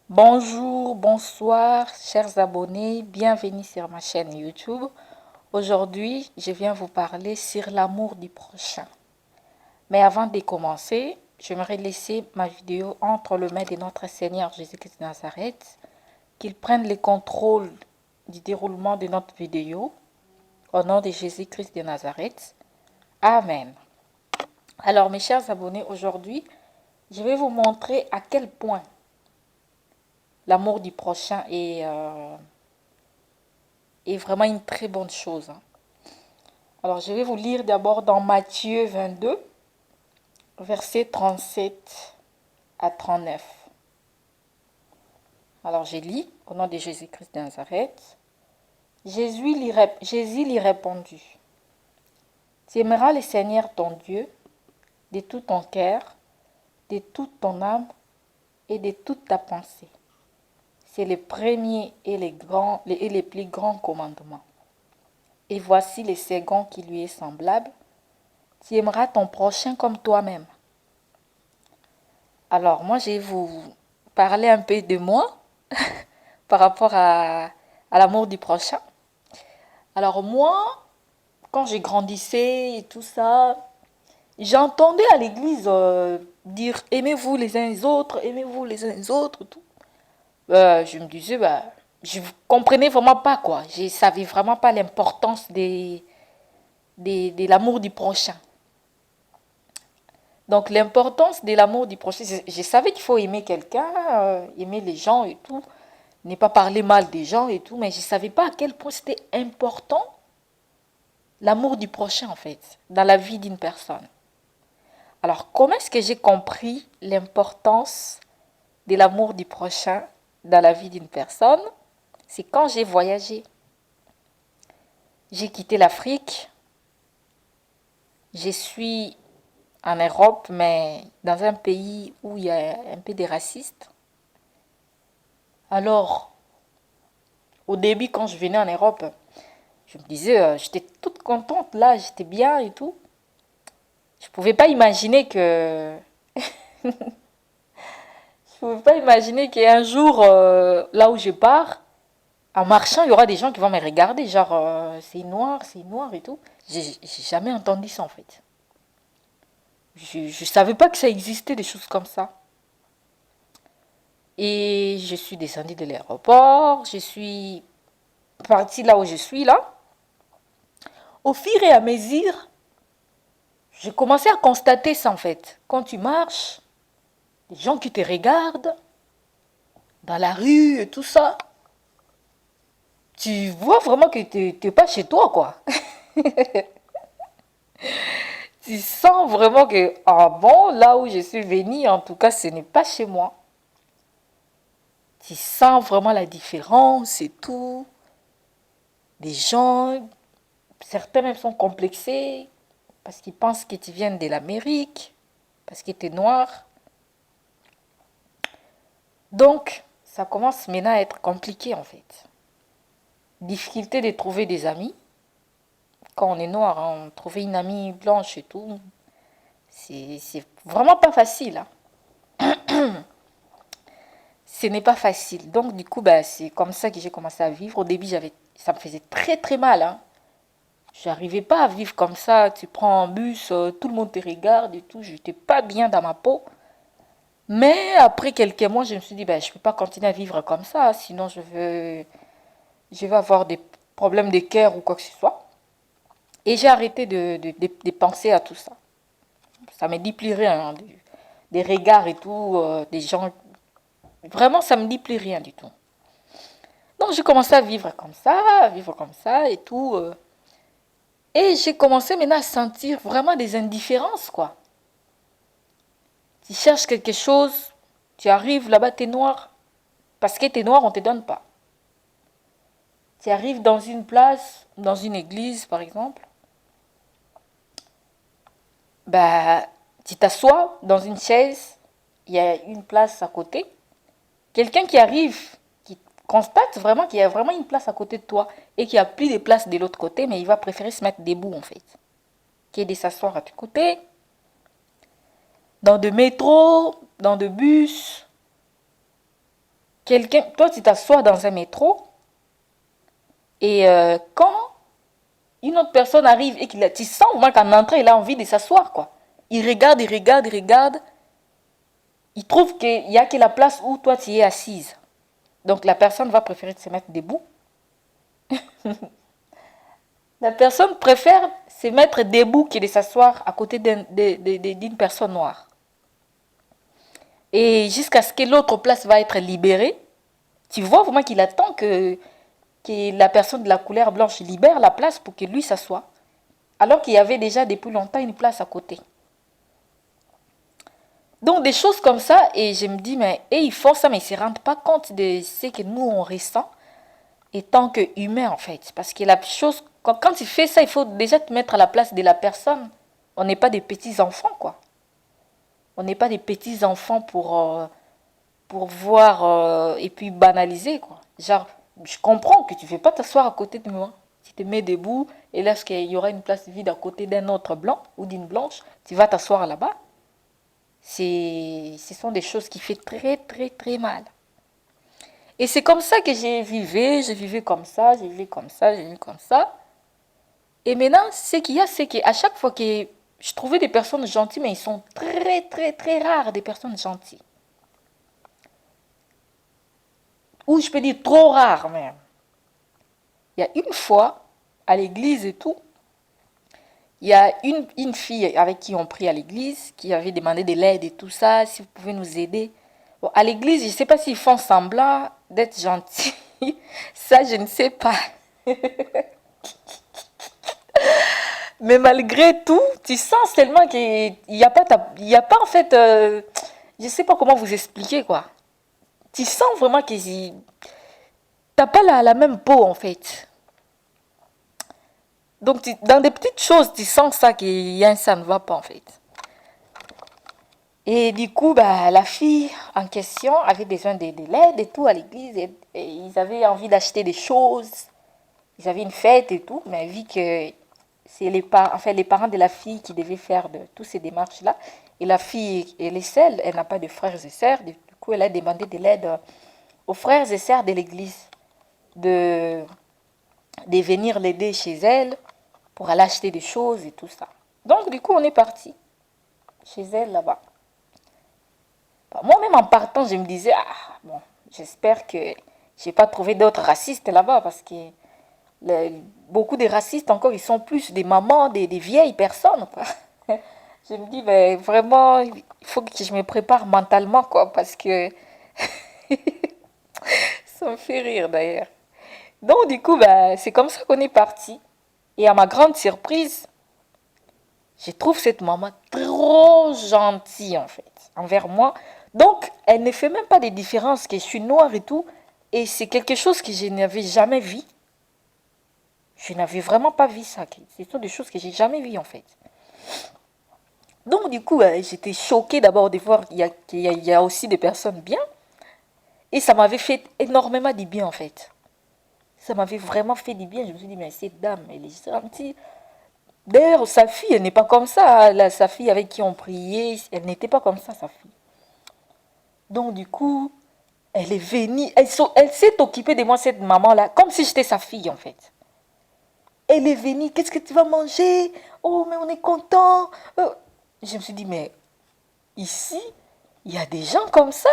Bonjour, bonsoir, chers abonnés, bienvenue sur ma chaîne YouTube. Aujourd'hui, je viens vous parler sur l'amour du prochain. Mais avant de commencer, j'aimerais laisser ma vidéo entre les mains de notre Seigneur Jésus-Christ de Nazareth, qu'il prenne le contrôle du déroulement de notre vidéo. Au nom de Jésus-Christ de Nazareth. Amen. Alors, mes chers abonnés, aujourd'hui, je vais vous montrer à quel point l'amour du prochain est vraiment une très bonne chose. Alors, je vais vous lire d'abord dans Matthieu 22, versets 37 à 39. Alors, je lis au nom de Jésus-Christ de Nazareth. Jésus lui répondit, tu aimeras le Seigneur ton Dieu de tout ton cœur, de toute ton âme et de toute ta pensée. C'est le premier et le plus grand commandement. Et voici le second qui lui est semblable. Tu aimeras ton prochain comme toi-même. Alors, moi, je vais vous parler un peu de moi par rapport à l'amour du prochain. Alors, moi, quand j'ai grandissais et tout ça, j'entendais à l'église dire aimez-vous les uns les autres, aimez-vous les uns les autres, tout. Je me disais, je ne comprenais vraiment pas quoi. Je ne savais vraiment pas l'importance de l'amour du prochain. Donc l'importance de l'amour du prochain, je savais qu'il faut aimer quelqu'un, aimer les gens et tout, ne pas parler mal des gens et tout, mais je ne savais pas à quel point c'était important l'amour du prochain en fait, dans la vie d'une personne. Alors comment est-ce que j'ai compris l'importance de l'amour du prochain dans la vie d'une personne? C'est quand j'ai voyagé. J'ai quitté l'Afrique, je suis en Europe, mais dans un pays où il y a un peu des racistes. Alors, au début, quand je venais en Europe, je me disais, j'étais toute contente là, j'étais bien et tout. Je pouvais pas imaginer que, je pouvais pas imaginer qu'un jour, là où je pars, en marchant, il y aura des gens qui vont me regarder, genre, c'est noir et tout. J'ai jamais entendu ça en fait. Je savais pas que ça existait des choses comme ça. Et je suis descendue de l'aéroport, je suis partie là où je suis là. Au fur et à mesure, j'ai commencé à constater ça en fait. Quand tu marches, les gens qui te regardent, dans la rue et tout ça, tu vois vraiment que tu n'es pas chez toi quoi. Tu sens vraiment que, ah bon, là où je suis venue, en tout cas, ce n'est pas chez moi. Tu sens vraiment la différence et tout. Des gens, certains même sont complexés parce qu'ils pensent que tu viens de l'Amérique, parce que tu es noir. Donc, ça commence maintenant à être compliqué en fait. Difficulté de trouver des amis. Quand on est noir, hein, trouver une amie blanche et tout, c'est vraiment pas facile. Hein. Ce n'est pas facile. Donc, du coup, c'est comme ça que j'ai commencé à vivre. Au début, ça me faisait très très mal. Hein. Je n'arrivais pas à vivre comme ça. Tu prends un bus, tout le monde te regarde et tout. Je n'étais pas bien dans ma peau. Mais après quelques mois, je me suis dit, je ne peux pas continuer à vivre comme ça. Sinon, je vais avoir des problèmes de cœur ou quoi que ce soit. Et j'ai arrêté de penser à tout ça. Ça me dit plus rien. Hein, des regards et tout, des gens. Vraiment, ça me dit plus rien du tout. Donc, j'ai commencé à vivre comme ça et tout. Et j'ai commencé maintenant à sentir vraiment des indifférences, quoi. Tu cherches quelque chose, tu arrives là-bas, t'es noir. Parce que t'es noir, on ne te donne pas. Tu arrives dans une place, dans une église par exemple, bah, tu t'assois dans une chaise, il y a une place à côté. Quelqu'un qui arrive, qui constate vraiment qu'il y a vraiment une place à côté de toi et qu'il n'y a plus de place de l'autre côté, mais il va préférer se mettre debout en fait. Qui est de s'asseoir à tes côtés, dans de métros, dans de bus. Quelqu'un, toi, tu t'assois dans un métro et quand une autre personne arrive et tu sens vraiment qu'en entrant, il a envie de s'asseoir, quoi. Il regarde, il regarde, il regarde. Il trouve qu'il n'y a que la place où toi, tu es assise. Donc, la personne va préférer se mettre debout. La personne préfère se mettre debout que de s'asseoir à côté d'une personne noire. Et jusqu'à ce que l'autre place va être libérée, tu vois vraiment qu'il attend que la personne de la couleur blanche libère la place pour que lui s'assoie. Alors qu'il y avait déjà depuis longtemps une place à côté. Donc des choses comme ça, et je me dis, mais et ils font ça, mais ils ne se rendent pas compte de ce que nous on ressent étant qu'humain en fait. Parce que la chose, quand tu fais ça, il faut déjà te mettre à la place de la personne. On n'est pas des petits enfants, quoi. On n'est pas des petits enfants pour voir et puis banaliser, quoi. Genre, je comprends que tu ne veux pas t'asseoir à côté de moi. Tu te mets debout et lorsqu'il y aura une place vide à côté d'un autre blanc ou d'une blanche, tu vas t'asseoir là-bas. Ce sont des choses qui font très, très, très mal. Et c'est comme ça que je vivais comme ça, je vivais comme ça, je vivais comme ça. Et maintenant, ce qu'il y a, c'est qu'à chaque fois que je trouvais des personnes gentilles, mais ils sont très, très, très rares, des personnes gentilles. Ou je peux dire trop rares même. Il y a une fois, à l'église et tout, il y a une fille avec qui on prie à l'église, qui avait demandé de l'aide et tout ça, si vous pouvez nous aider. Bon, à l'église, je ne sais pas s'ils font semblant d'être gentils. Ça, je ne sais pas. Mais malgré tout, tu sens tellement qu'il n'y a pas, il y a pas en fait, je ne sais pas comment vous expliquer quoi. Tu sens vraiment que tu n'as pas la même peau en fait. Donc dans des petites choses, tu sens ça ça ne va pas en fait. Et du coup, bah, la fille en question avait besoin de l'aide et tout à l'église. Et ils avaient envie d'acheter des choses. Ils avaient une fête et tout. Mais vu que c'est les parents de la fille qui devaient faire toutes ces démarches-là. Et la fille, elle est seule, elle n'a pas de frères et sœurs. Du coup, elle a demandé de l'aide aux frères et sœurs de l'église de, de venir l'aider chez elle pour aller acheter des choses et tout ça. Donc, du coup, on est parti chez elle là-bas. Moi-même, en partant, je me disais, ah, bon, j'espère que je n'ai pas trouvé d'autres racistes là-bas parce que beaucoup de racistes encore, ils sont plus des mamans, des vieilles personnes, quoi. Je me dis, mais vraiment, il faut que je me prépare mentalement, quoi, parce que ça me fait rire d'ailleurs. Donc, du coup, bah, c'est comme ça qu'on est parti. Et à ma grande surprise, je trouve cette maman trop gentille, en fait, envers moi. Donc, elle ne fait même pas de différence que je suis noire et tout. Et c'est quelque chose que je n'avais jamais vu. Je n'avais vraiment pas vu ça. Ce sont des choses que j'ai jamais vues, en fait. Donc, du coup, j'étais choquée d'abord de voir qu'il y a aussi des personnes bien. Et ça m'avait fait énormément du bien, en fait. Ça m'avait vraiment fait du bien. Je me suis dit, mais cette dame, elle est gentille. D'ailleurs, sa fille, elle n'est pas comme ça. Là, sa fille avec qui on priait, elle n'était pas comme ça, sa fille. Donc, du coup, elle est venue. Elle s'est occupée de moi, cette maman-là, comme si j'étais sa fille, en fait. Elle est venue. Qu'est-ce que tu vas manger? Oh, mais on est content. Je me suis dit, mais ici, il y a des gens comme ça.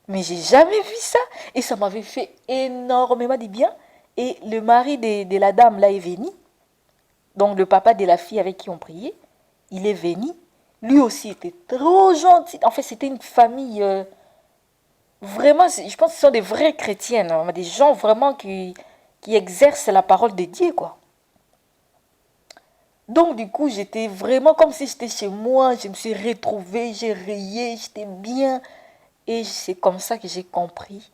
Mais j'ai jamais vu ça. Et ça m'avait fait énormément de bien. Et le mari de la dame, là, est venu. Donc, le papa de la fille avec qui on priait, il est venu. Lui aussi était trop gentil. En fait, c'était une famille... vraiment, je pense que ce sont des vrais chrétiens. Hein, des gens vraiment qui exercent la parole de Dieu, quoi. Donc, du coup, j'étais vraiment comme si j'étais chez moi. Je me suis retrouvée, j'ai rié, j'étais bien. Et c'est comme ça que j'ai compris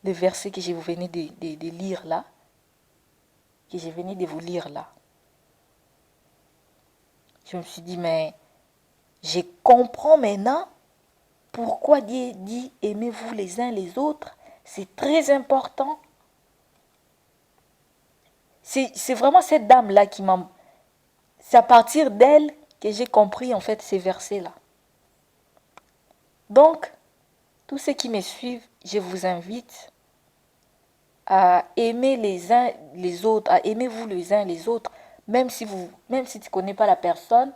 le verset que je venais de lire là. Que je venais de vous lire là. Je me suis dit, mais je comprends maintenant pourquoi Dieu dit aimez-vous les uns les autres. C'est très important. C'est vraiment cette dame-là qui m'a... C'est à partir d'elle que j'ai compris en fait ces versets-là. Donc, tous ceux qui me suivent, je vous invite à aimer les uns les autres, à aimer vous les uns les autres, même si tu ne connais pas la personne,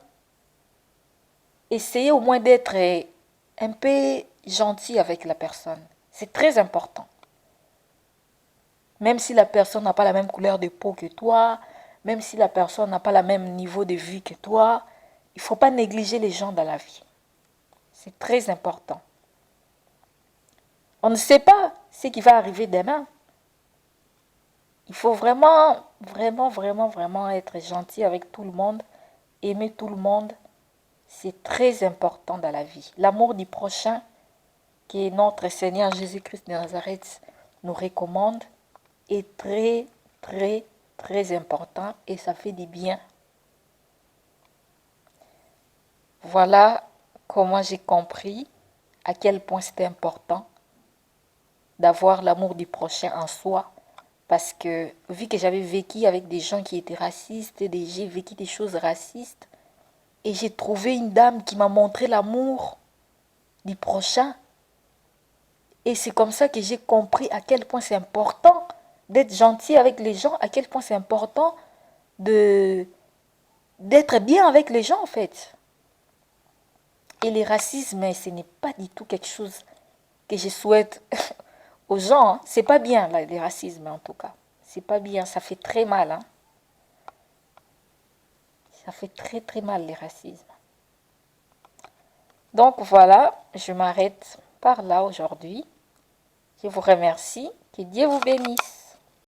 essayez au moins d'être un peu gentil avec la personne. C'est très important. Même si la personne n'a pas la même couleur de peau que toi, même si la personne n'a pas le même niveau de vie que toi, il ne faut pas négliger les gens dans la vie. C'est très important. On ne sait pas ce qui va arriver demain. Il faut vraiment, vraiment, vraiment, vraiment être gentil avec tout le monde, aimer tout le monde. C'est très important dans la vie. L'amour du prochain, que notre Seigneur Jésus-Christ de Nazareth nous recommande, est très, très, très important et ça fait du bien. Voilà comment j'ai compris à quel point c'était important d'avoir l'amour du prochain en soi. Parce que vu que j'avais vécu avec des gens qui étaient racistes, j'ai vécu des choses racistes, et j'ai trouvé une dame qui m'a montré l'amour du prochain. Et c'est comme ça que j'ai compris à quel point c'est important d'être gentil avec les gens, à quel point c'est important de d'être bien avec les gens en fait. Et le racisme, ce n'est pas du tout quelque chose que je souhaite aux gens. Hein. C'est pas bien là, le racisme en tout cas. C'est pas bien, ça fait très mal. Hein. Ça fait très très mal le racisme. Donc voilà, je m'arrête par là aujourd'hui. Je vous remercie. Que Dieu vous bénisse.